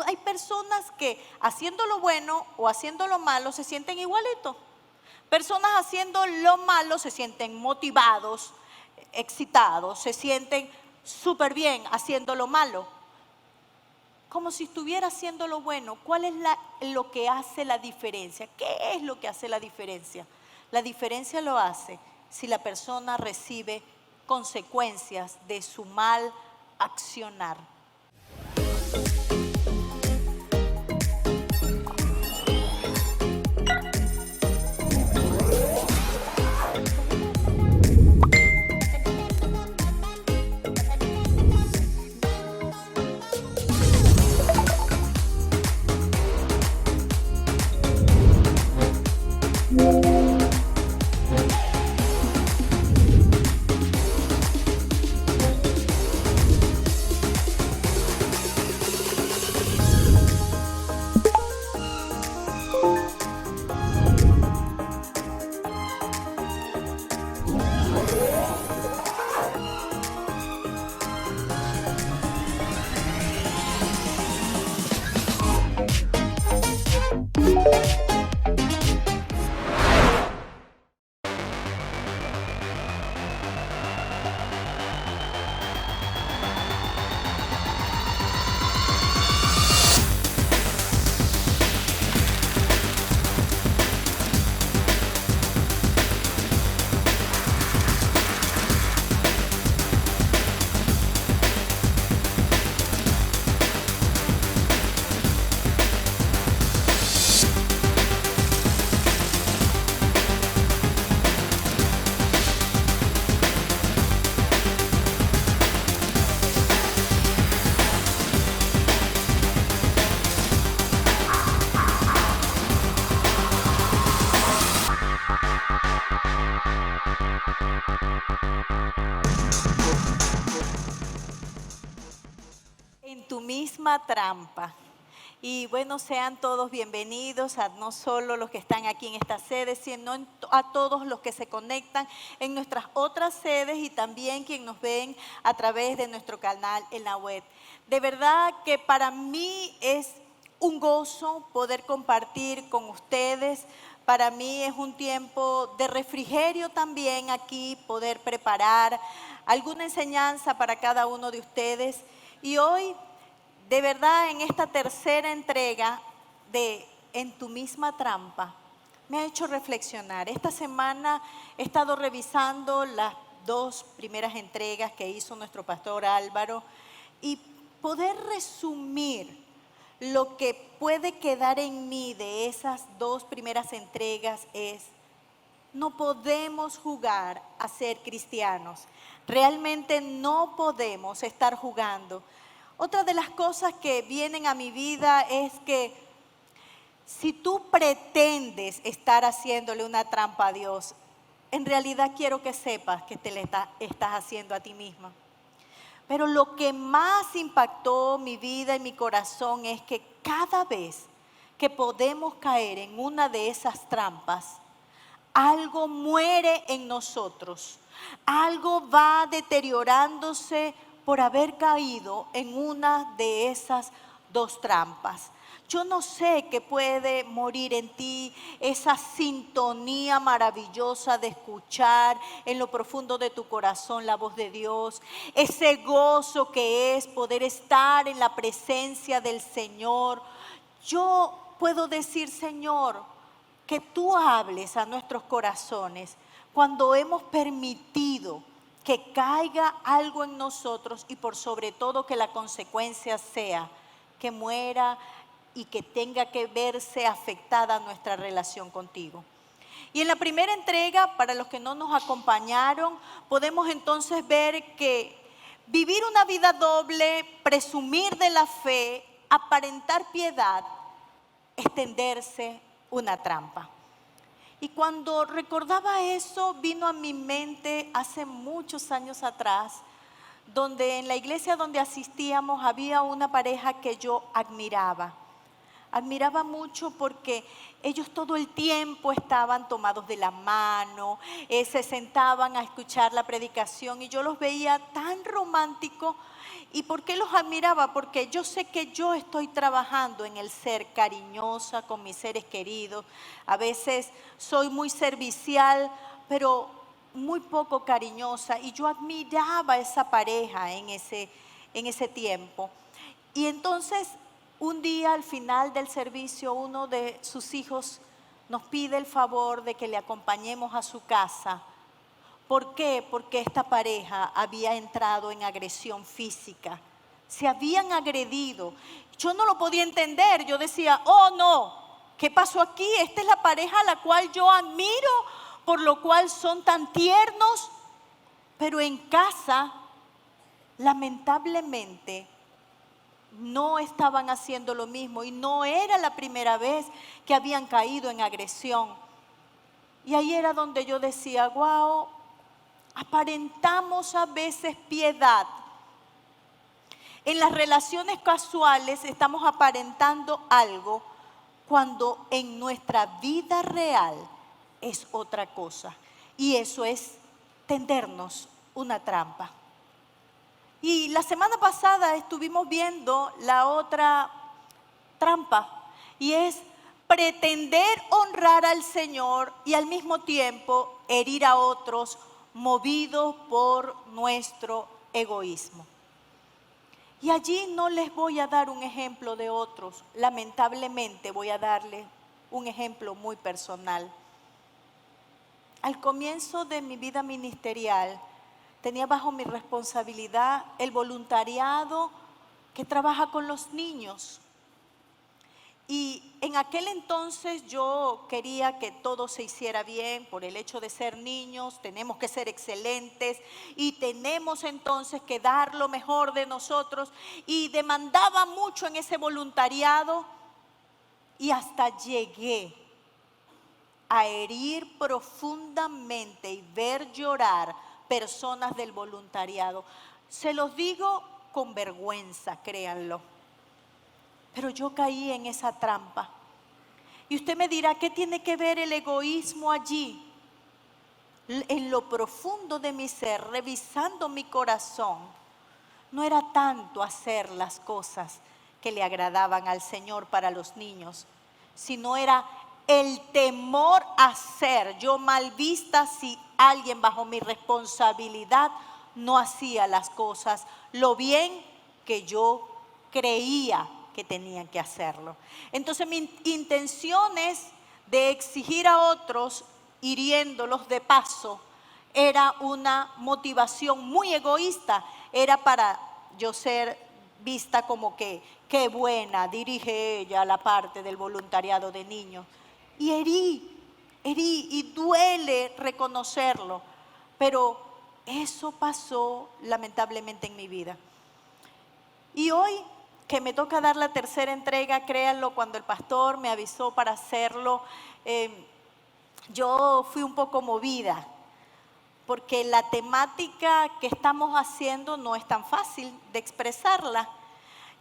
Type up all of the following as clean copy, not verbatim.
Hay personas que haciendo lo bueno o haciendo lo malo se sienten igualitos. Personas haciendo lo malo se sienten motivados, excitados, se sienten súper bien haciendo lo malo. Como si estuviera haciendo lo bueno. ¿Cuál es lo que hace la diferencia? ¿Qué es lo que hace la diferencia? La diferencia lo hace si la persona recibe consecuencias de su mal accionar. En tu misma trampa. Y bueno, sean todos bienvenidos a no solo los que están aquí en esta sede, sino a todos los que se conectan en nuestras otras sedes y también quienes nos ven a través de nuestro canal en la web. De verdad que para mí es un gozo poder compartir con ustedes. Para mí es un tiempo de refrigerio también aquí, poder preparar alguna enseñanza para cada uno de ustedes. Y hoy, de verdad, en esta tercera entrega de En tu misma trampa, me ha hecho reflexionar. Esta semana he estado revisando las 2 primeras entregas que hizo nuestro pastor Álvaro y poder resumir lo que puede quedar en mí de esas 2 primeras entregas es: no podemos jugar a ser cristianos. Realmente no podemos estar jugando. Otra de las cosas que vienen a mi vida es que si tú pretendes estar haciéndole una trampa a Dios, en realidad quiero que sepas que te le estás haciendo a ti misma. Pero lo que más impactó mi vida y mi corazón es que cada vez que podemos caer en una de esas trampas, algo muere en nosotros, algo va deteriorándose por haber caído en una de esas 2 trampas. Yo no sé qué puede morir en ti, esa sintonía maravillosa de escuchar en lo profundo de tu corazón la voz de Dios, ese gozo que es poder estar en la presencia del Señor. Yo puedo decir, Señor, que tú hables a nuestros corazones cuando hemos permitido que caiga algo en nosotros y por sobre todo que la consecuencia sea que muera y que tenga que verse afectada nuestra relación contigo. Y en la primera entrega, para los que no nos acompañaron, podemos entonces ver que vivir una vida doble, presumir de la fe, aparentar piedad, extenderse una trampa. Y cuando recordaba eso, vino a mi mente hace muchos años atrás, donde en la iglesia donde asistíamos había una pareja que yo admiraba. Admiraba mucho porque ellos todo el tiempo estaban tomados de la mano, se sentaban a escuchar la predicación y yo los veía tan románticos. ¿Y por qué los admiraba? Porque yo sé que yo estoy trabajando en el ser cariñosa con mis seres queridos. A veces soy muy servicial, pero muy poco cariñosa. Y yo admiraba a esa pareja en ese tiempo. Y entonces, un día al final del servicio, uno de sus hijos nos pide el favor de que le acompañemos a su casa. ¿Por qué? Porque esta pareja había entrado en agresión física. Se habían agredido. Yo no lo podía entender. Yo decía, oh no, ¿qué pasó aquí? Esta es la pareja a la cual yo admiro, por lo cual son tan tiernos. Pero en casa, lamentablemente, no estaban haciendo lo mismo. Y no era la primera vez que habían caído en agresión. Y ahí era donde yo decía, wow, aparentamos a veces piedad. En las relaciones casuales estamos aparentando algo cuando en nuestra vida real es otra cosa. Y eso es tendernos una trampa. Y la semana pasada estuvimos viendo la otra trampa y es pretender honrar al Señor y al mismo tiempo herir a otros movidos por nuestro egoísmo. Y allí no les voy a dar un ejemplo de otros, lamentablemente voy a darles un ejemplo muy personal. Al comienzo de mi vida ministerial, tenía bajo mi responsabilidad el voluntariado que trabaja con los niños. Y en aquel entonces yo quería que todo se hiciera bien. Por el hecho de ser niños, tenemos que ser excelentes y tenemos entonces que dar lo mejor de nosotros. Y demandaba mucho en ese voluntariado y hasta llegué a herir profundamente y ver llorar personas del voluntariado. Se los digo con vergüenza, créanlo. Pero yo caí en esa trampa. Y usted me dirá, ¿qué tiene que ver el egoísmo allí? En lo profundo de mi ser, revisando mi corazón, no era tanto hacer las cosas que le agradaban al Señor para los niños, sino era el temor a ser yo mal vista si alguien bajo mi responsabilidad no hacía las cosas lo bien que yo creía que tenían que hacerlo. Entonces mi intención es de exigir a otros, hiriéndolos de paso, era una motivación muy egoísta, era para yo ser vista como que, qué buena, dirige ella la parte del voluntariado de niños. Y herí, y duele reconocerlo, pero eso pasó lamentablemente en mi vida. Y hoy que me toca dar la tercera entrega, créanlo, cuando el pastor me avisó para hacerlo, yo fui un poco movida, porque la temática que estamos haciendo no es tan fácil de expresarla,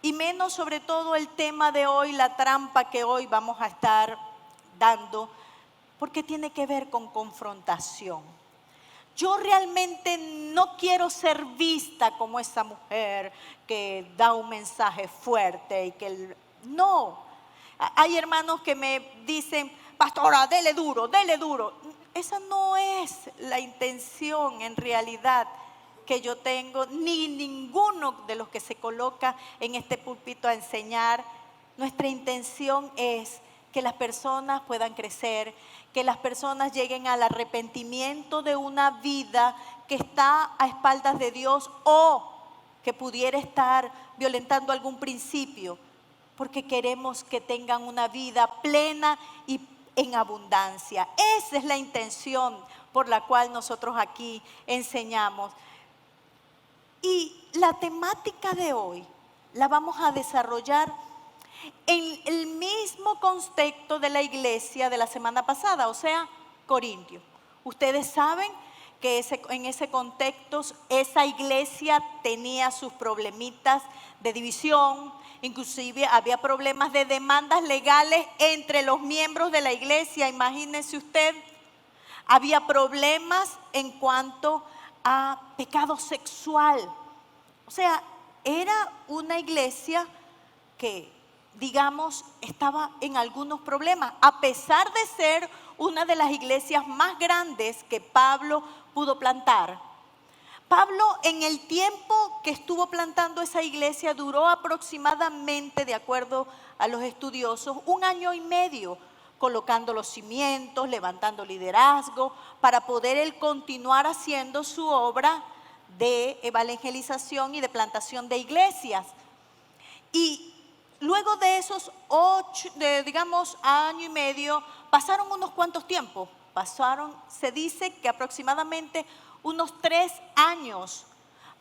y menos sobre todo el tema de hoy, la trampa que hoy vamos a estar dando, porque tiene que ver con confrontación. Yo realmente no quiero ser vista como esa mujer que da un mensaje fuerte y que no. Hay hermanos que me dicen, pastora, dele duro, dele duro. Esa no es la intención en realidad que yo tengo, ni ninguno de los que se coloca en este púlpito a enseñar. Nuestra intención es que las personas puedan crecer, que las personas lleguen al arrepentimiento de una vida que está a espaldas de Dios o que pudiera estar violentando algún principio, porque queremos que tengan una vida plena y en abundancia. Esa es la intención por la cual nosotros aquí enseñamos. Y la temática de hoy la vamos a desarrollar en el mismo contexto de la iglesia de la semana pasada, o sea, Corintio. Ustedes saben que en ese contexto esa iglesia tenía sus problemitas de división, inclusive había problemas de demandas legales entre los miembros de la iglesia, imagínese usted. Había problemas en cuanto a pecado sexual. O sea, era una iglesia que, digamos, estaba en algunos problemas, a pesar de ser una de las iglesias más grandes que Pablo pudo plantar. Pablo, en el tiempo que estuvo plantando esa iglesia, duró aproximadamente, de acuerdo a los estudiosos, 1 año y medio, colocando los cimientos, levantando liderazgo, para poder él continuar haciendo su obra de evangelización y de plantación de iglesias. Y luego de esos 1 año y medio, pasaron unos cuantos tiempos. Se dice que aproximadamente unos 3 años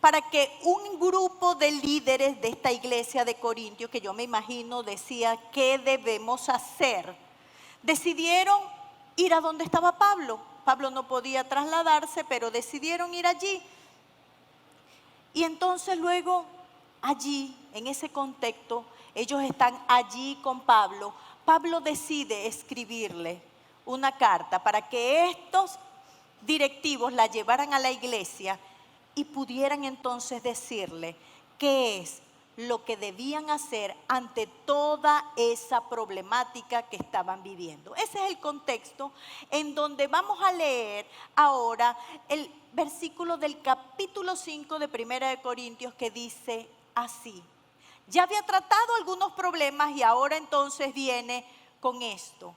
para que un grupo de líderes de esta iglesia de Corintios, que yo me imagino decía, ¿qué debemos hacer? Decidieron ir a donde estaba Pablo. Pablo no podía trasladarse, pero decidieron ir allí. Y entonces luego allí, en ese contexto, ellos están allí con Pablo. Pablo decide escribirle una carta para que estos directivos la llevaran a la iglesia y pudieran entonces decirle qué es lo que debían hacer ante toda esa problemática que estaban viviendo. Ese es el contexto en donde vamos a leer ahora el versículo del capítulo 5 de 1 de Corintios, que dice así. Ya había tratado algunos problemas y ahora entonces viene con esto.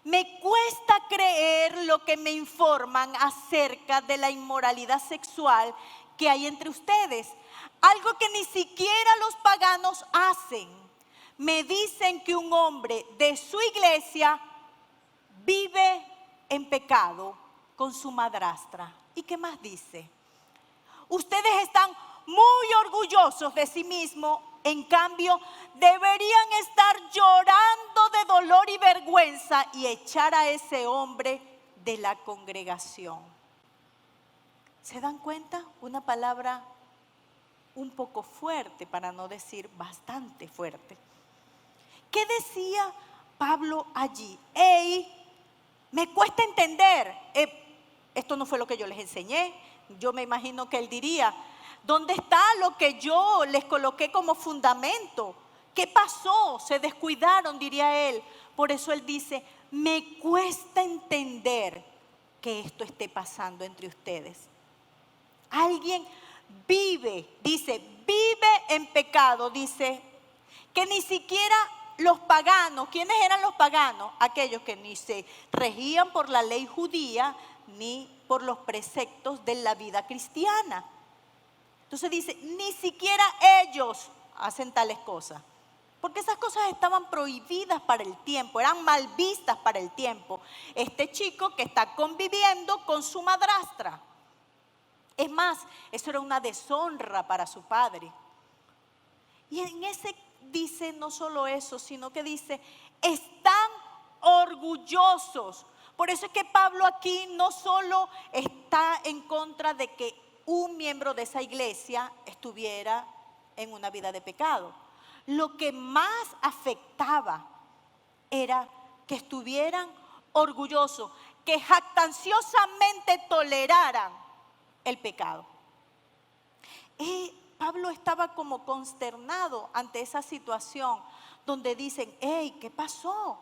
Me cuesta creer lo que me informan acerca de la inmoralidad sexual que hay entre ustedes. Algo que ni siquiera los paganos hacen. Me dicen que un hombre de su iglesia vive en pecado con su madrastra. ¿Y qué más dice? Ustedes están muy orgullosos de sí mismos. En cambio, deberían estar llorando de dolor y vergüenza y echar a ese hombre de la congregación. ¿Se dan cuenta? Una palabra un poco fuerte, para no decir bastante fuerte. ¿Qué decía Pablo allí? Me cuesta entender. Esto no fue lo que yo les enseñé. Yo me imagino que él diría, ¿dónde está lo que yo les coloqué como fundamento? ¿Qué pasó? Se descuidaron, diría él. Por eso él dice, me cuesta entender que esto esté pasando entre ustedes. Alguien vive en pecado, dice, que ni siquiera los paganos. ¿Quiénes eran los paganos? Aquellos que ni se regían por la ley judía ni por los preceptos de la vida cristiana. Entonces dice, ni siquiera ellos hacen tales cosas, porque esas cosas estaban prohibidas para el tiempo, eran mal vistas para el tiempo. Este chico que está conviviendo con su madrastra, es más, eso era una deshonra para su padre. Y en ese dice no solo eso, sino que dice, están orgullosos. Por eso es que Pablo aquí no solo está en contra de que un miembro de esa iglesia estuviera en una vida de pecado. Lo que más afectaba era que estuvieran orgullosos, que jactanciosamente toleraran el pecado. Y Pablo estaba como consternado ante esa situación donde dicen, hey, ¿qué pasó?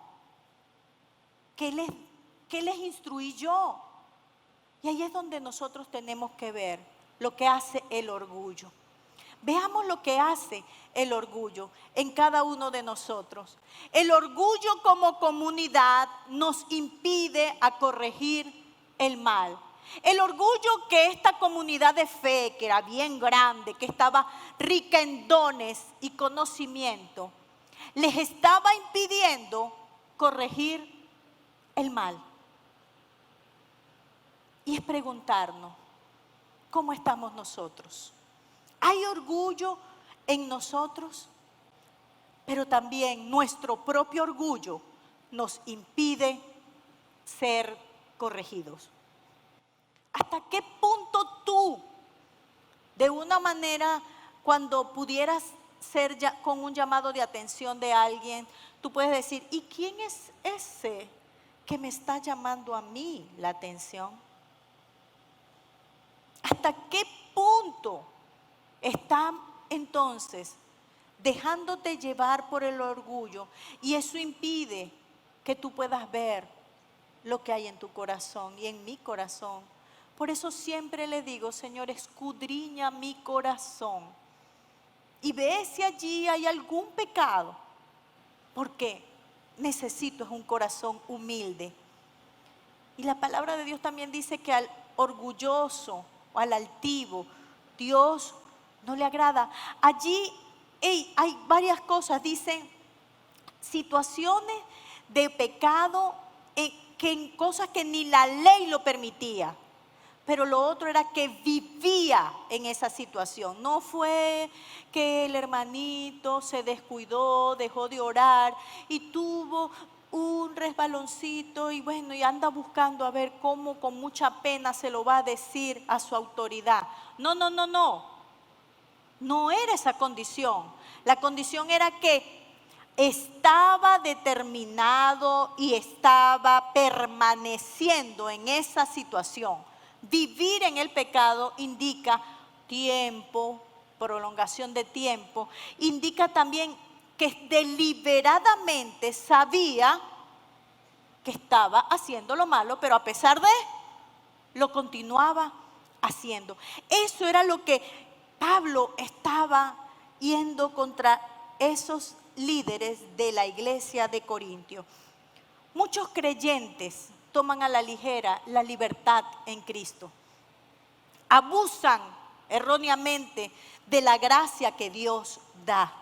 ¿Qué les instruí yo? Y ahí es donde nosotros tenemos que ver lo que hace el orgullo. Veamos lo que hace el orgullo en cada uno de nosotros. El orgullo como comunidad nos impide a corregir el mal. El orgullo que esta comunidad de fe, que era bien grande, que estaba rica en dones y conocimiento, les estaba impidiendo corregir el mal. Y es preguntarnos, ¿cómo estamos nosotros? ¿Hay orgullo en nosotros? Pero también nuestro propio orgullo nos impide ser corregidos. ¿Hasta qué punto tú, de una manera, cuando pudieras ser con un llamado de atención de alguien, tú puedes decir, ¿y quién es ese que me está llamando a mí la atención? ¿Hasta qué punto está entonces dejándote llevar por el orgullo? Y eso impide que tú puedas ver lo que hay en tu corazón y en mi corazón. Por eso siempre le digo, Señor, escudriña mi corazón y ve si allí hay algún pecado, porque necesito es un corazón humilde. Y la palabra de Dios también dice que al orgulloso o al altivo, Dios no le agrada. Allí hay varias cosas, dicen situaciones de pecado, en cosas que ni la ley lo permitía. Pero lo otro era que vivía en esa situación. No fue que el hermanito se descuidó, dejó de orar y tuvo un resbaloncito y bueno, y anda buscando a ver cómo con mucha pena se lo va a decir a su autoridad. No, no, no, no. No era esa condición. La condición era que estaba determinado y estaba permaneciendo en esa situación. Vivir en el pecado indica tiempo, prolongación de tiempo. Indica también que deliberadamente sabía que estaba haciendo lo malo, pero a pesar de lo continuaba haciendo. Eso era lo que Pablo estaba yendo contra esos líderes de la iglesia de Corintio. Muchos creyentes toman a la ligera la libertad en Cristo. Abusan erróneamente de la gracia que Dios da.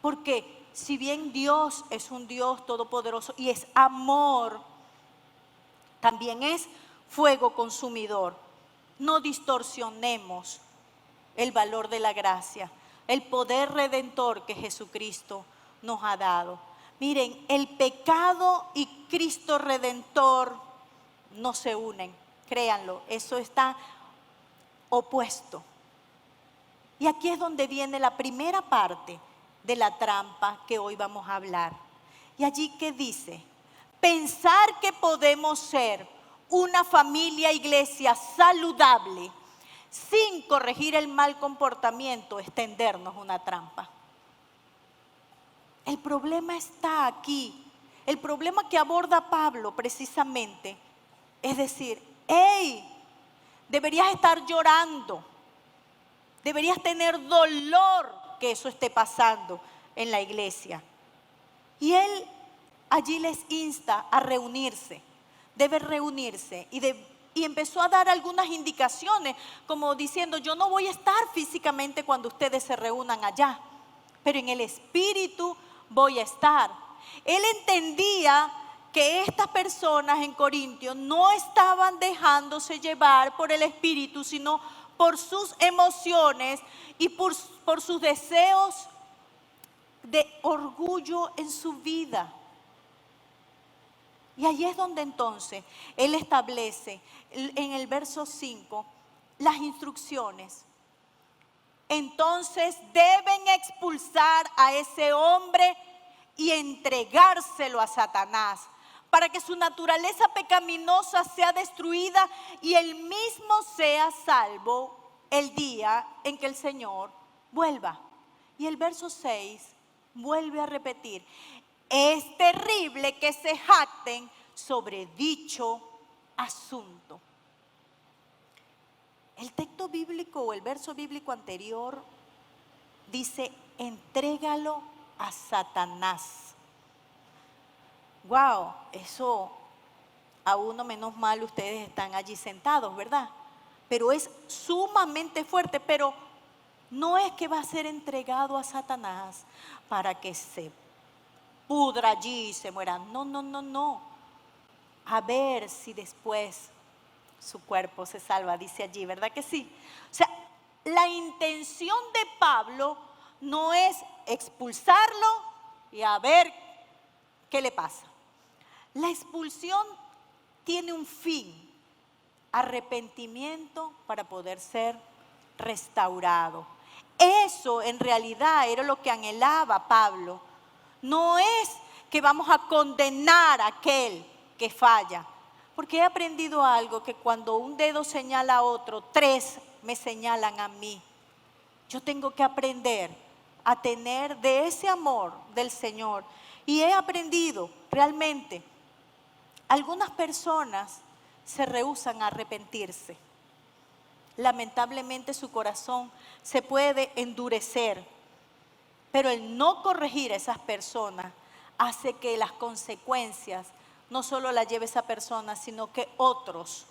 Porque si bien Dios es un Dios todopoderoso y es amor, también es fuego consumidor. No distorsionemos el valor de la gracia, el poder redentor que Jesucristo nos ha dado. Miren, el pecado y Cristo redentor no se unen, créanlo, eso está opuesto. Y aquí es donde viene la primera parte de la trampa que hoy vamos a hablar. Y allí que dice, pensar que podemos ser una familia, iglesia saludable sin corregir el mal comportamiento es tendernos una trampa. El problema está aquí. El problema que aborda Pablo precisamente es decir, hey, deberías estar llorando, deberías tener dolor que eso esté pasando en la iglesia. Y él allí les insta a reunirse, debe reunirse y empezó a dar algunas indicaciones como diciendo, yo no voy a estar físicamente cuando ustedes se reúnan allá, pero en el espíritu voy a estar. Él entendía que estas personas en Corintios no estaban dejándose llevar por el espíritu, sino por sus emociones y por sus deseos de orgullo en su vida. Y ahí es donde entonces él establece en el verso 5 las instrucciones. Entonces deben expulsar a ese hombre y entregárselo a Satanás, para que su naturaleza pecaminosa sea destruida y él mismo sea salvo el día en que el Señor vuelva. Y el verso 6 vuelve a repetir, es terrible que se jacten sobre dicho asunto. El texto bíblico o el verso bíblico anterior dice, entrégalo a Satanás. Wow, eso a uno menos mal ustedes están allí sentados, ¿verdad? Pero es sumamente fuerte, pero no es que va a ser entregado a Satanás para que se pudra allí y se muera. No, no, no, no. A ver si después su cuerpo se salva, dice allí, ¿verdad que sí? O sea, la intención de Pablo no es expulsarlo y a ver qué le pasa. La expulsión tiene un fin, arrepentimiento para poder ser restaurado. Eso en realidad era lo que anhelaba Pablo. No es que vamos a condenar a aquel que falla. Porque he aprendido algo, que cuando un dedo señala a otro, 3 me señalan a mí. Yo tengo que aprender a tener de ese amor del Señor. Y he aprendido realmente, algunas personas se rehúsan a arrepentirse. Lamentablemente su corazón se puede endurecer, pero el no corregir a esas personas hace que las consecuencias no solo las lleve esa persona, sino que otros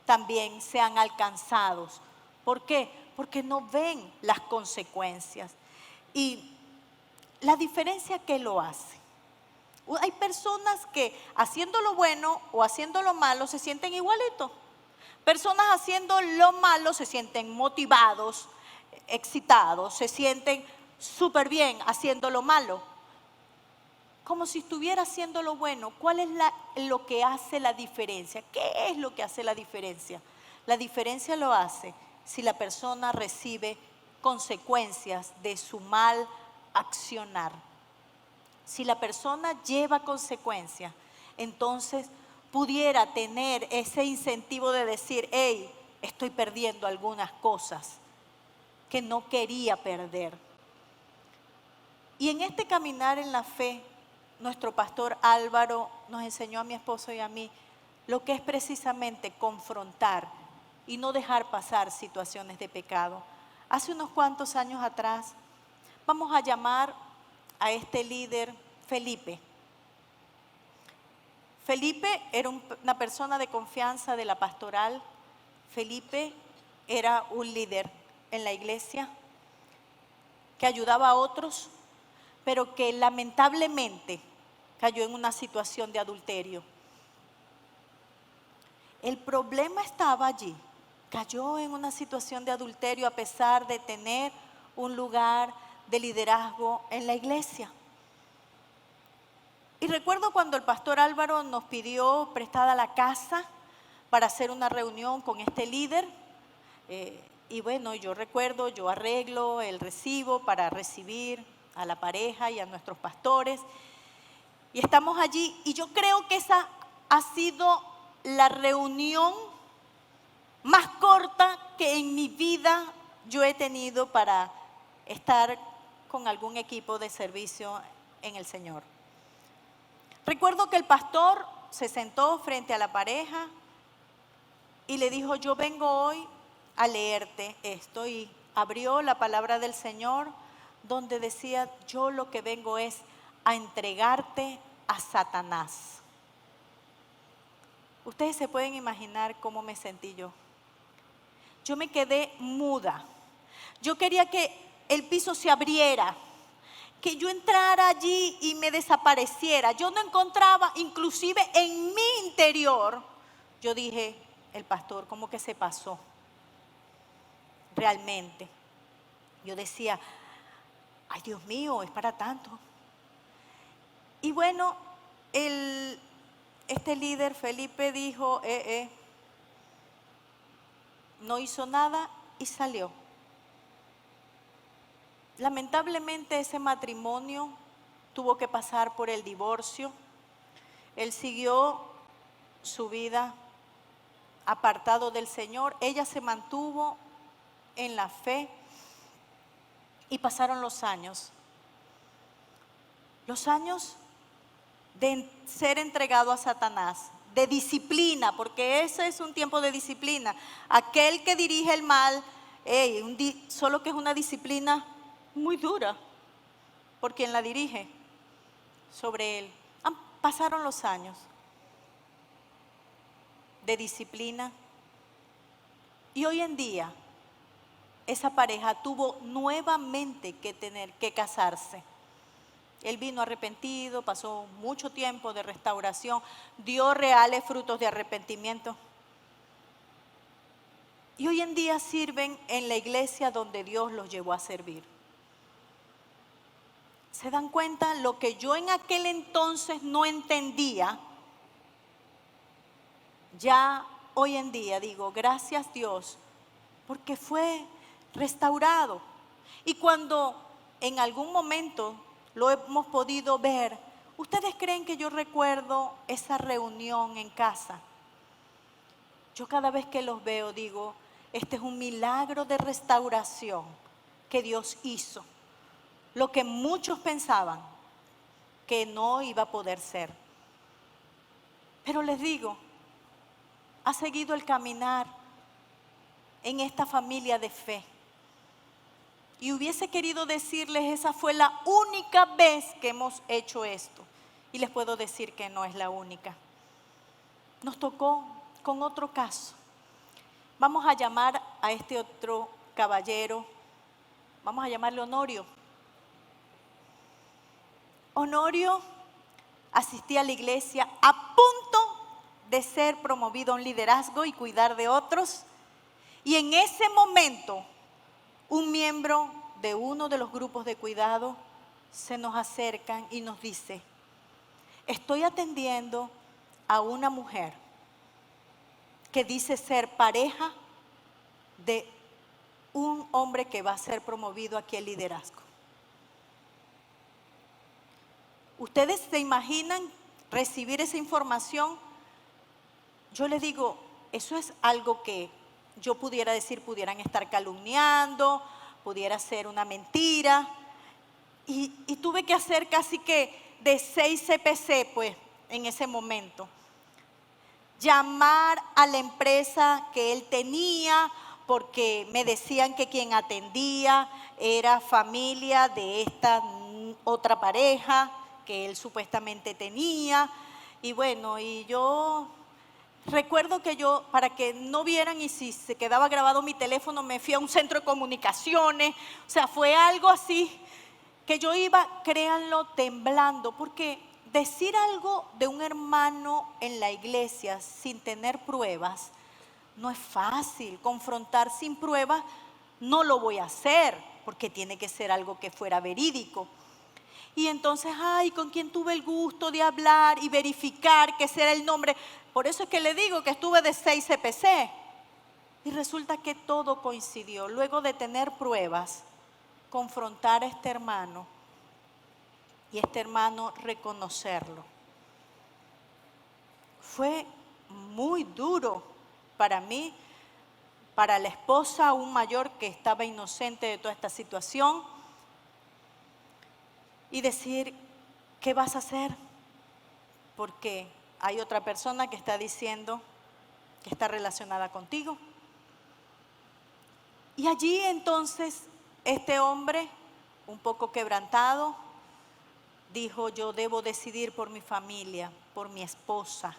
también sean alcanzados. ¿Por qué? Porque no ven las consecuencias. Y la diferencia, ¿qué lo hace? Hay personas que haciendo lo bueno o haciendo lo malo se sienten igualitos. Personas haciendo lo malo se sienten motivados, excitados, se sienten súper bien haciendo lo malo. Como si estuviera haciendo lo bueno. ¿Cuál es lo que hace la diferencia? ¿Qué es lo que hace la diferencia? La diferencia lo hace si la persona recibe consecuencias de su mal accionar. Si la persona lleva consecuencias, entonces pudiera tener ese incentivo de decir, hey, estoy perdiendo algunas cosas que no quería perder. Y en este caminar en la fe, nuestro pastor Álvaro nos enseñó a mi esposo y a mí lo que es precisamente confrontar y no dejar pasar situaciones de pecado. Hace unos cuantos años atrás, vamos a llamar a este líder Felipe. Felipe era una persona de confianza de la pastoral. Felipe era un líder en la iglesia que ayudaba a otros, pero que lamentablemente cayó en una situación de adulterio. El problema estaba allí. Cayó en una situación de adulterio a pesar de tener un lugar de liderazgo en la iglesia. Y recuerdo cuando el pastor Álvaro nos pidió prestada la casa para hacer una reunión con este líder. Y bueno, yo recuerdo, yo arreglo el recibo para recibir a la pareja y a nuestros pastores. Y estamos allí y yo creo que esa ha sido la reunión más corta que en mi vida yo he tenido para estar con algún equipo de servicio en el Señor. Recuerdo que el pastor se sentó frente a la pareja y le dijo, yo vengo hoy a leerte esto, y abrió la palabra del Señor donde decía, yo lo que vengo es a entregarte a Satanás. Ustedes se pueden imaginar cómo me sentí yo. Yo me quedé muda. Yo quería que el piso se abriera, que yo entrara allí y me desapareciera. Yo no encontraba, inclusive en mi interior, yo dije, el pastor como que se pasó. Realmente. Yo decía, ay Dios mío, es para tanto. Y bueno, este líder Felipe dijo, no hizo nada y salió. Lamentablemente ese matrimonio tuvo que pasar por el divorcio. Él siguió su vida apartado del Señor. Ella se mantuvo en la fe y pasaron los años. Los años de ser entregado a Satanás, de disciplina, porque ese es un tiempo de disciplina. Aquel que dirige el mal, solo que es una disciplina muy dura por quien la dirige sobre él. Pasaron los años de disciplina y hoy en día esa pareja tuvo nuevamente que tener que casarse. Él vino arrepentido, pasó mucho tiempo de restauración, dio reales frutos de arrepentimiento. Y hoy en día sirven en la iglesia donde Dios los llevó a servir. ¿Se dan cuenta? Lo que yo en aquel entonces no entendía, ya hoy en día digo, gracias Dios, porque fue restaurado. Y cuando en algún momento lo hemos podido ver, ¿ustedes creen que yo recuerdo esa reunión en casa? Yo cada vez que los veo digo, este es un milagro de restauración que Dios hizo. Lo que muchos pensaban que no iba a poder ser. Pero les digo, ha seguido el caminar en esta familia de fe. Y hubiese querido decirles, esa fue la única vez que hemos hecho esto. Y les puedo decir que no es la única. Nos tocó con otro caso. Vamos a llamar a este otro caballero, vamos a llamarle Honorio. Honorio asistía a la iglesia a punto de ser promovido a un liderazgo y cuidar de otros. Y en ese momento, un miembro de uno de los grupos de cuidado se nos acerca y nos dice, estoy atendiendo a una mujer que dice ser pareja de un hombre que va a ser promovido aquí al liderazgo. ¿Ustedes se imaginan recibir esa información? Yo les digo, eso es algo que yo pudiera decir, pudieran estar calumniando, pudiera ser una mentira. Y tuve que hacer casi que de 6 CPC, pues, en ese momento. Llamar a la empresa que él tenía, porque me decían que quien atendía era familia de esta otra pareja que él supuestamente tenía. Y bueno, y yo recuerdo que yo, para que no vieran y si se quedaba grabado mi teléfono, me fui a un centro de comunicaciones. O sea, fue algo así que yo iba, créanlo, temblando, porque decir algo de un hermano en la iglesia sin tener pruebas no es fácil. Confrontar sin pruebas no lo voy a hacer, porque tiene que ser algo que fuera verídico. Y entonces, ay, ¿con quién tuve el gusto de hablar y verificar que ese era el nombre? Por eso es que le digo que estuve de 6 CPC. Y resulta que todo coincidió. Luego de tener pruebas, confrontar a este hermano y este hermano reconocerlo. Fue muy duro para mí, para la esposa aún mayor que estaba inocente de toda esta situación, y decir, ¿qué vas a hacer? Porque hay otra persona que está diciendo que está relacionada contigo. Y allí entonces este hombre, un poco quebrantado, dijo, yo debo decidir por mi familia, por mi esposa.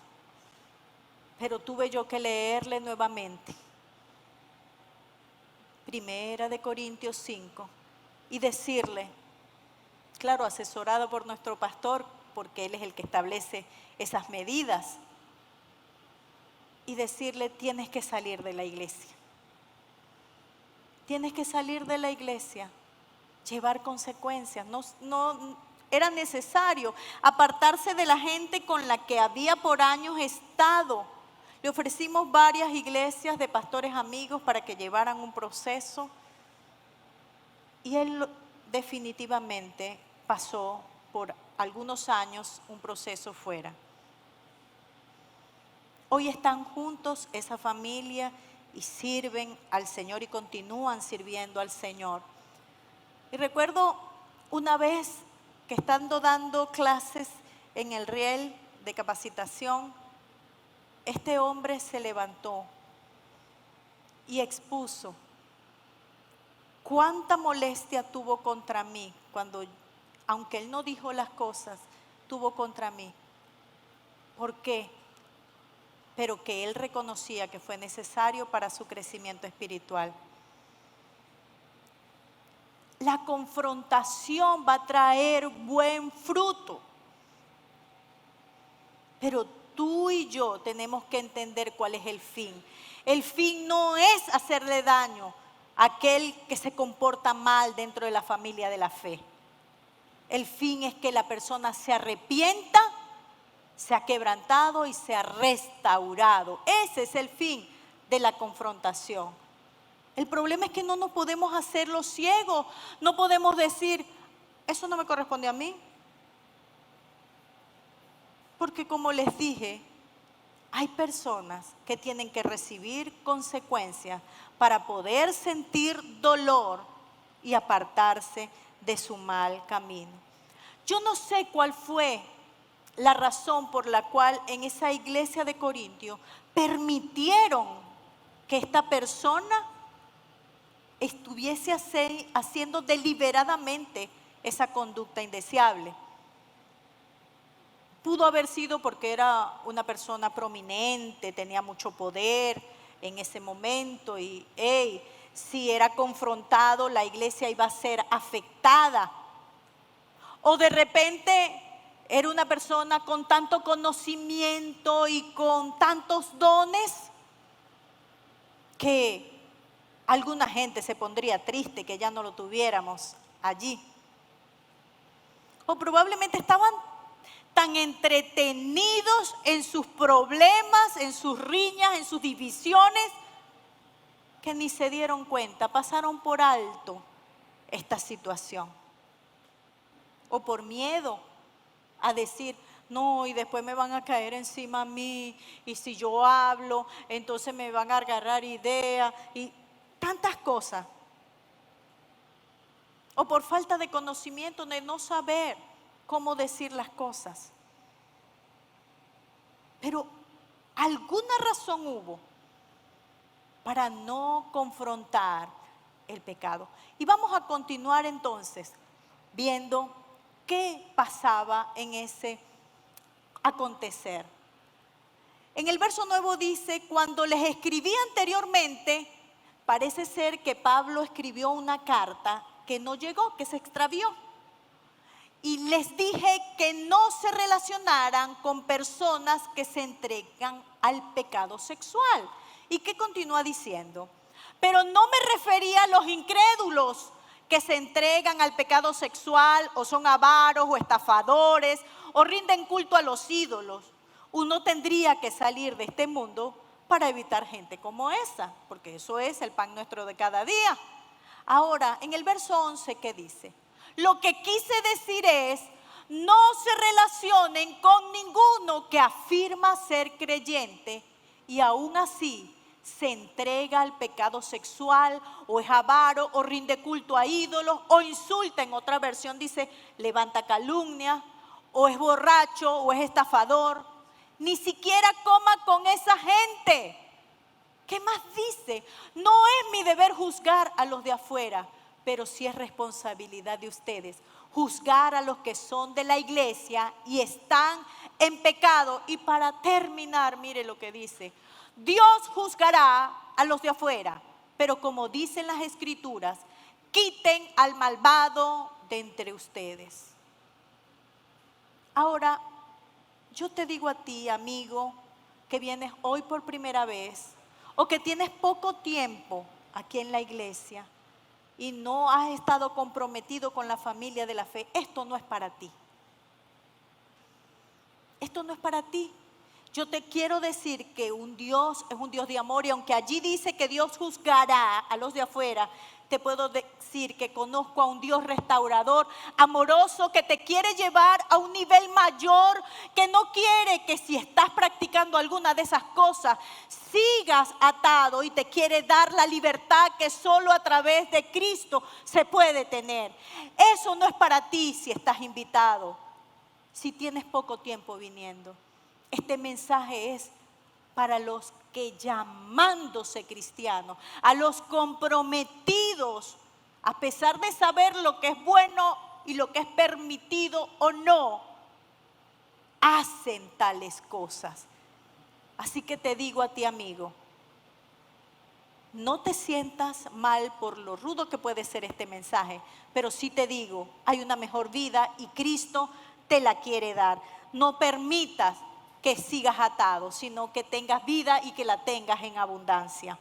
Pero tuve yo que leerle nuevamente Primera de Corintios 5 y decirle, claro, asesorado por nuestro pastor, porque él es el que establece esas medidas, y decirle, tienes que salir de la iglesia. Tienes que salir de la iglesia, llevar consecuencias. No era necesario apartarse de la gente con la que había por años estado. Le ofrecimos varias iglesias de pastores amigos para que llevaran un proceso, y él definitivamente pasó por algunos años un proceso fuera. Hoy están juntos esa familia y sirven al Señor y continúan sirviendo al Señor. Y recuerdo una vez que estando dando clases en el Riel de capacitación, este hombre se levantó y expuso cuánta molestia tuvo contra mí cuando, aunque él no dijo las cosas, tuvo contra mí. ¿Por qué? Pero que él reconocía que fue necesario para su crecimiento espiritual. La confrontación va a traer buen fruto. Pero tú y yo tenemos que entender cuál es el fin. El fin no es hacerle daño a aquel que se comporta mal dentro de la familia de la fe. El fin es que la persona se arrepienta, se ha quebrantado y se ha restaurado. Ese es el fin de la confrontación. El problema es que no nos podemos hacer los ciegos. No podemos decir, eso no me corresponde a mí. Porque como les dije, hay personas que tienen que recibir consecuencias para poder sentir dolor y apartarse de su mal camino. Yo no sé cuál fue la razón por la cual en esa iglesia de Corintios permitieron que esta persona estuviese haciendo deliberadamente esa conducta indeseable. Pudo haber sido porque era una persona prominente, tenía mucho poder en ese momento y si era confrontado, la iglesia iba a ser afectada. O de repente era una persona con tanto conocimiento y con tantos dones que alguna gente se pondría triste que ya no lo tuviéramos allí. O probablemente estaban tan entretenidos en sus problemas, en sus riñas, en sus divisiones, que ni se dieron cuenta, pasaron por alto esta situación. O por miedo a decir, no, y después me van a caer encima a mí, y si yo hablo, entonces me van a agarrar ideas, y tantas cosas. O por falta de conocimiento, de no saber cómo decir las cosas. Pero alguna razón hubo para no confrontar el pecado. Y vamos a continuar entonces viendo qué pasaba en ese acontecer. En el verso 9 dice, cuando les escribí anteriormente, parece ser que Pablo escribió una carta que no llegó, que se extravió. Y les dije que no se relacionaran con personas que se entregan al pecado sexual. ¿Y qué continúa diciendo? Pero no me refería a los incrédulos que se entregan al pecado sexual o son avaros o estafadores o rinden culto a los ídolos. Uno tendría que salir de este mundo para evitar gente como esa, porque eso es el pan nuestro de cada día. Ahora, en el verso 11, ¿qué dice? Lo que quise decir es, no se relacionen con ninguno que afirma ser creyente y aún así se entrega al pecado sexual o es avaro o rinde culto a ídolos o insulta, en otra versión dice, levanta calumnia o es borracho o es estafador. Ni siquiera coma con esa gente. ¿Qué más dice? No es mi deber juzgar a los de afuera, pero sí es responsabilidad de ustedes juzgar a los que son de la iglesia y están en pecado. Y para terminar, mire lo que dice. Dios juzgará a los de afuera, pero como dicen las escrituras, quiten al malvado de entre ustedes. Ahora, yo te digo a ti, amigo, que vienes hoy por primera vez o que tienes poco tiempo aquí en la iglesia y no has estado comprometido con la familia de la fe, esto no es para ti. Esto no es para ti. Yo te quiero decir que un Dios es un Dios de amor y aunque allí dice que Dios juzgará a los de afuera, te puedo decir que conozco a un Dios restaurador, amoroso, que te quiere llevar a un nivel mayor, que no quiere que si estás practicando alguna de esas cosas, sigas atado y te quiere dar la libertad que solo a través de Cristo se puede tener. Eso no es para ti si estás invitado, si tienes poco tiempo viniendo. Este mensaje es para los que llamándose cristianos, a los comprometidos, a pesar de saber lo que es bueno y lo que es permitido o no, hacen tales cosas. Así que te digo a ti, amigo, no te sientas mal por lo rudo que puede ser este mensaje, pero sí te digo, hay una mejor vida y Cristo te la quiere dar. No permitas que sigas atado, sino que tengas vida y que la tengas en abundancia.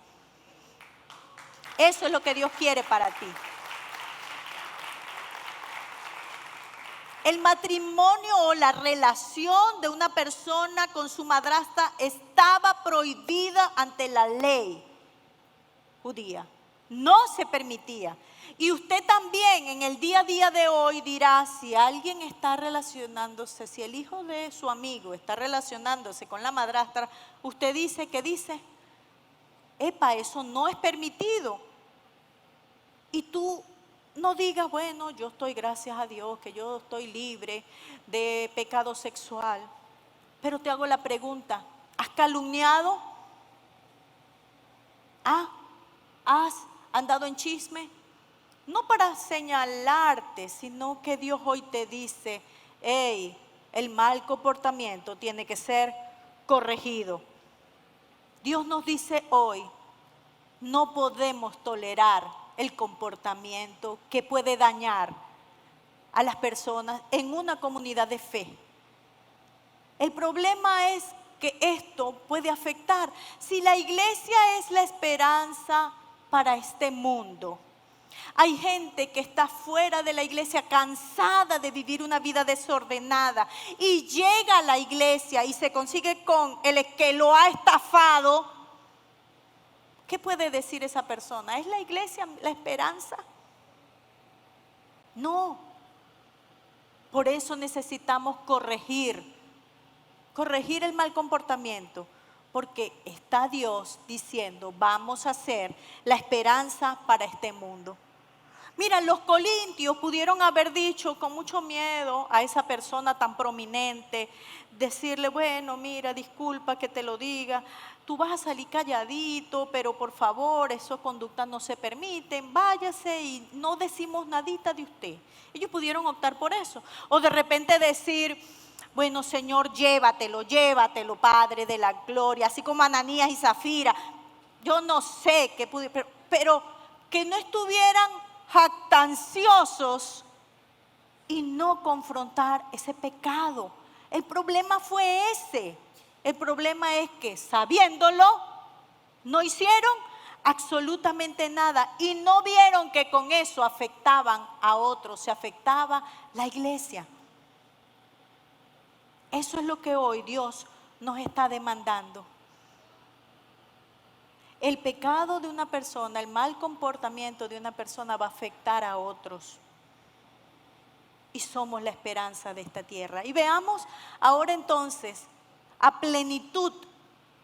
Eso es lo que Dios quiere para ti. El matrimonio o la relación de una persona con su madrastra estaba prohibida ante la ley judía. No se permitía. Y usted también en el día a día de hoy dirá, si alguien está relacionándose, si el hijo de su amigo está relacionándose con la madrastra, usted dice, ¿qué dice? Epa, eso no es permitido. Y tú no digas, bueno, yo estoy, gracias a Dios, que yo estoy libre de pecado sexual. Pero te hago la pregunta, ¿has calumniado? ¿Has andado en chisme? No para señalarte, sino que Dios hoy te dice, hey, el mal comportamiento tiene que ser corregido. Dios nos dice hoy, no podemos tolerar el comportamiento que puede dañar a las personas en una comunidad de fe. El problema es que esto puede afectar. Si la iglesia es la esperanza para este mundo, hay gente que está fuera de la iglesia cansada de vivir una vida desordenada y llega a la iglesia y se consigue con el que lo ha estafado. ¿Qué puede decir esa persona? ¿Es la iglesia la esperanza? No. Por eso necesitamos corregir el mal comportamiento, porque está Dios diciendo, vamos a ser la esperanza para este mundo. Mira, los corintios pudieron haber dicho con mucho miedo a esa persona tan prominente, decirle, bueno, mira, disculpa que te lo diga, tú vas a salir calladito, pero por favor, esas conductas no se permiten, váyase y no decimos nadita de usted. Ellos pudieron optar por eso. O de repente decir, bueno, Señor, llévatelo, Padre de la gloria, así como Ananías y Zafira. Yo no sé qué pude, pero que no estuvieran jactanciosos y no confrontar ese pecado. El problema fue ese. El problema es que sabiéndolo, no hicieron absolutamente nada y no vieron que con eso afectaban a otros, se afectaba la iglesia. Eso es lo que hoy Dios nos está demandando. El pecado de una persona, el mal comportamiento de una persona va a afectar a otros. Y somos la esperanza de esta tierra. Y veamos ahora entonces a plenitud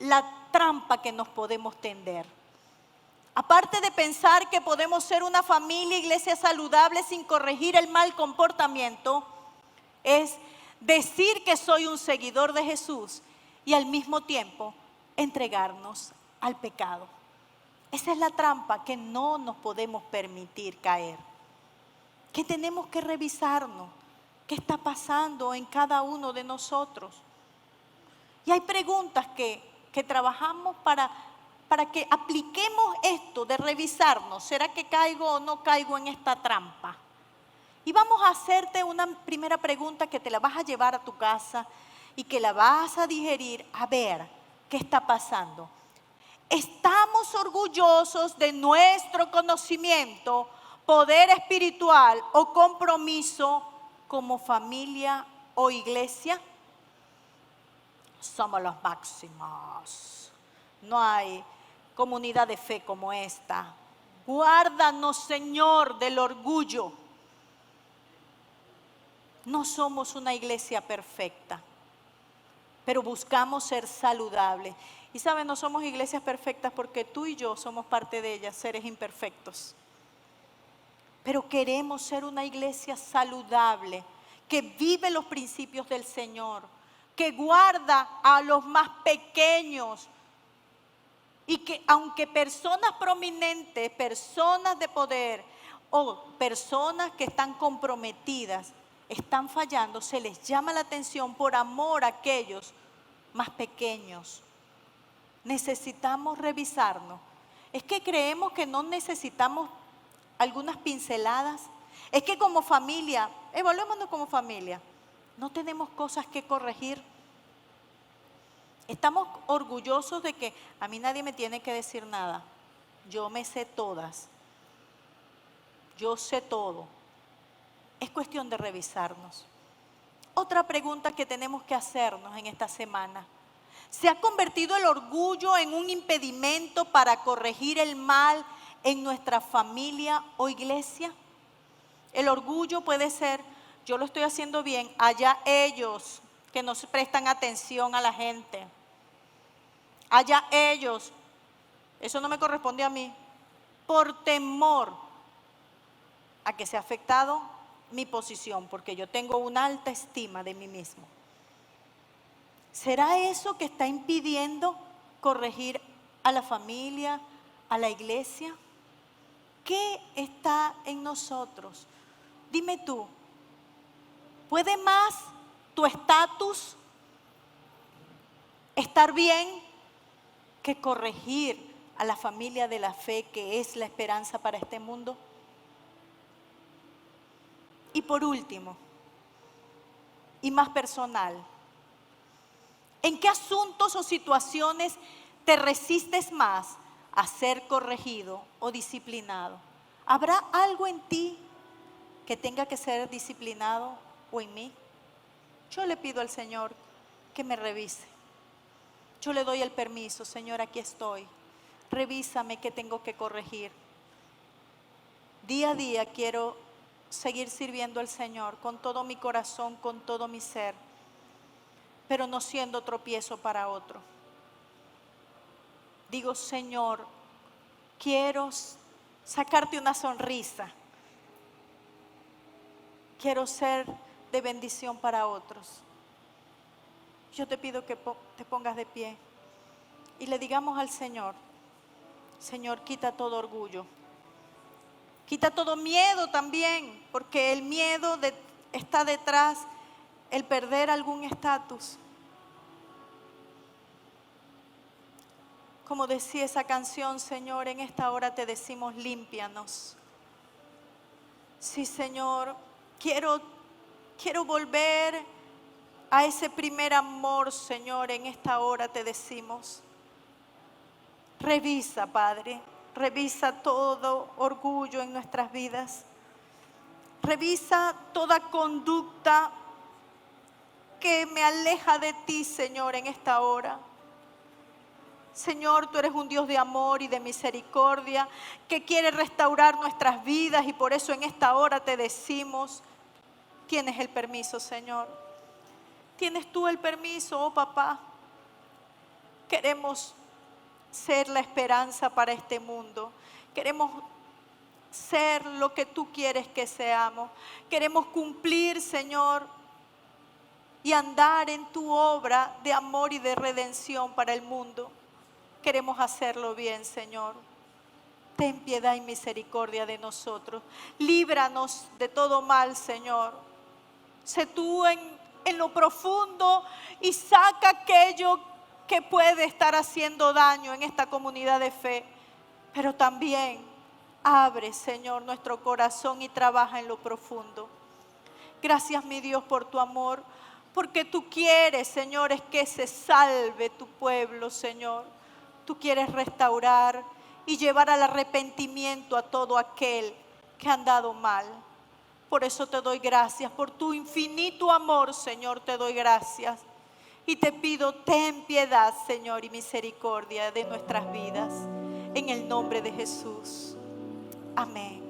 la trampa que nos podemos tender. Aparte de pensar que podemos ser una familia, iglesia saludable sin corregir el mal comportamiento, es decir que soy un seguidor de Jesús y al mismo tiempo entregarnos al pecado. Esa es la trampa que no nos podemos permitir caer. Que tenemos que revisarnos. ¿Qué está pasando en cada uno de nosotros? Y hay preguntas que trabajamos para que apliquemos esto de revisarnos. ¿Será que caigo o no caigo en esta trampa? Y vamos a hacerte una primera pregunta que te la vas a llevar a tu casa y que la vas a digerir a ver qué está pasando. ¿Estamos orgullosos de nuestro conocimiento, poder espiritual o compromiso como familia o iglesia? Somos los máximos. No hay comunidad de fe como esta. Guárdanos, Señor, del orgullo. No somos una iglesia perfecta, pero buscamos ser saludables. Y saben, no somos iglesias perfectas porque tú y yo somos parte de ellas, seres imperfectos. Pero queremos ser una iglesia saludable, que vive los principios del Señor, que guarda a los más pequeños. Y que aunque personas prominentes, personas de poder o personas que están comprometidas, están fallando, se les llama la atención por amor a aquellos más pequeños. Necesitamos revisarnos. Es que creemos que no necesitamos algunas pinceladas. Es que como familia, evaluémonos como familia, no tenemos cosas que corregir. Estamos orgullosos de que a mí nadie me tiene que decir nada. Yo me sé todas. Yo sé todo. Es cuestión de revisarnos. Otra pregunta que tenemos que hacernos en esta semana. ¿Se ha convertido el orgullo en un impedimento para corregir el mal en nuestra familia o iglesia? El orgullo puede ser, yo lo estoy haciendo bien, allá ellos que no se prestan atención a la gente. Allá ellos, eso no me corresponde a mí, por temor a que sea afectado mi posición, porque yo tengo una alta estima de mí mismo. ¿Será eso que está impidiendo corregir a la familia, a la iglesia? ¿Qué está en nosotros? Dime tú, ¿puede más tu estatus estar bien que corregir a la familia de la fe, que es la esperanza para este mundo? Y por último, y más personal, ¿en qué asuntos o situaciones te resistes más a ser corregido o disciplinado? ¿Habrá algo en ti que tenga que ser disciplinado o en mí? Yo le pido al Señor que me revise. Yo le doy el permiso, Señor, aquí estoy. Revísame qué tengo que corregir. Día a día quiero seguir sirviendo al Señor con todo mi corazón, con todo mi ser, pero no siendo tropiezo para otro. Digo, Señor, quiero sacarte una sonrisa. Quiero ser de bendición para otros. Yo te pido que te pongas de pie y le digamos al Señor, Señor, quita todo orgullo. Quita todo miedo también, porque el miedo está detrás el perder algún estatus. Como decía esa canción, Señor, en esta hora te decimos, límpianos. Sí, Señor, quiero volver a ese primer amor, Señor, en esta hora te decimos. Revisa, Padre, revisa todo orgullo en nuestras vidas. Revisa toda conducta que me aleja de ti, Señor, en esta hora. Señor, tú eres un Dios de amor y de misericordia que quiere restaurar nuestras vidas, y por eso en esta hora te decimos, tienes el permiso, Señor. Tienes tú el permiso, oh papá. Queremos ser la esperanza para este mundo. Queremos ser lo que tú quieres que seamos. Queremos cumplir, Señor, y andar en tu obra de amor y de redención para el mundo. Queremos hacerlo bien, Señor. Ten piedad y misericordia de nosotros. Líbranos de todo mal, Señor. Sé tú en lo profundo y saca aquello que puede estar haciendo daño en esta comunidad de fe. Pero también abre, Señor, nuestro corazón y trabaja en lo profundo. Gracias, mi Dios, por tu amor, porque tú quieres, Señor, es que se salve tu pueblo, Señor. Tú quieres restaurar y llevar al arrepentimiento a todo aquel que ha andado mal. Por eso te doy gracias, por tu infinito amor, Señor, te doy gracias. Y te pido, ten piedad, Señor, y misericordia de nuestras vidas. En el nombre de Jesús. Amén.